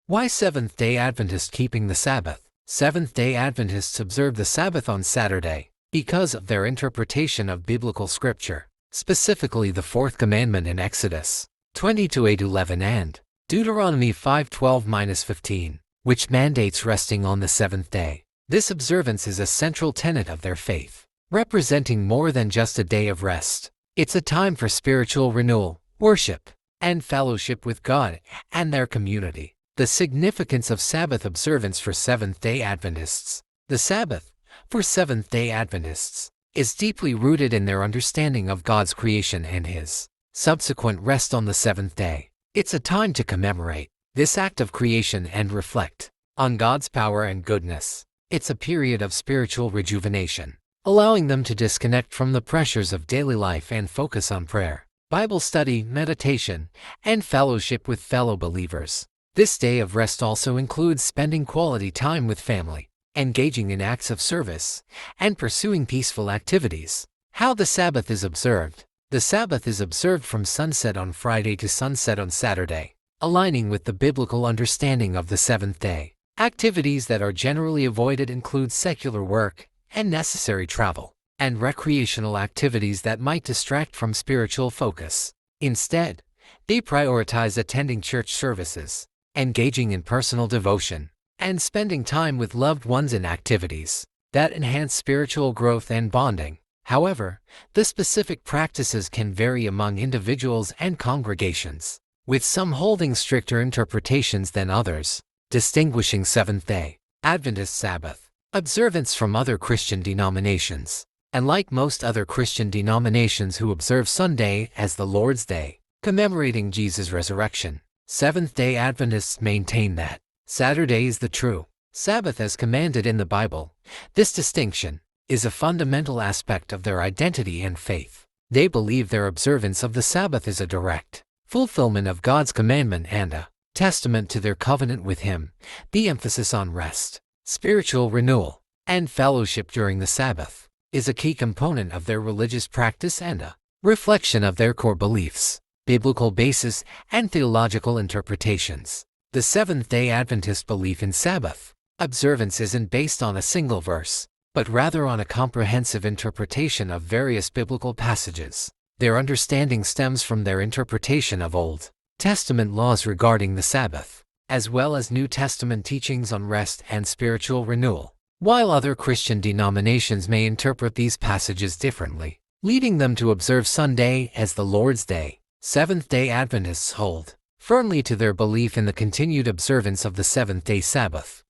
Why Seventh-day Adventists keeping the Sabbath? Seventh-day Adventists observe the Sabbath on Saturday because of their interpretation of biblical scripture, specifically the fourth commandment in Exodus 20:8-11 and Deuteronomy 5:12-15, which mandates resting on the seventh day. This observance is a central tenet of their faith, representing more than just a day of rest. It's a time for spiritual renewal, worship, and fellowship with God and their community. The significance of Sabbath observance for Seventh-day Adventists. The Sabbath, for Seventh-day Adventists, is deeply rooted in their understanding of God's creation and His subsequent rest on the seventh day. It's a time to commemorate this act of creation and reflect on God's power and goodness. It's a period of spiritual rejuvenation, allowing them to disconnect from the pressures of daily life and focus on prayer, Bible study, meditation, and fellowship with fellow believers. This day of rest also includes spending quality time with family, engaging in acts of service, and pursuing peaceful activities. How the Sabbath is observed. The Sabbath is observed from sunset on Friday to sunset on Saturday, aligning with the biblical understanding of the seventh day. Activities that are generally avoided include secular work and necessary travel, and recreational activities that might distract from spiritual focus. Instead, they prioritize attending church services, engaging in personal devotion, and spending time with loved ones in activities that enhance spiritual growth and bonding. However, the specific practices can vary among individuals and congregations, with some holding stricter interpretations than others. Distinguishing Seventh-day Adventist Sabbath observance from other Christian denominations. And like most other Christian denominations who observe Sunday as the Lord's Day, commemorating Jesus' resurrection, Seventh-day Adventists maintain that Saturday is the true Sabbath as commanded in the Bible. This distinction is a fundamental aspect of their identity and faith. They believe their observance of the Sabbath is a direct fulfillment of God's commandment and a testament to their covenant with Him. The emphasis on rest, spiritual renewal, and fellowship during the Sabbath is a key component of their religious practice and a reflection of their core beliefs, biblical basis, and theological interpretations. The Seventh-day Adventist belief in Sabbath observance isn't based on a single verse, but rather on a comprehensive interpretation of various biblical passages. Their understanding stems from their interpretation of Old Testament laws regarding the Sabbath, as well as New Testament teachings on rest and spiritual renewal. While other Christian denominations may interpret these passages differently, leading them to observe Sunday as the Lord's Day, Seventh-day Adventists hold firmly to their belief in the continued observance of the seventh-day Sabbath.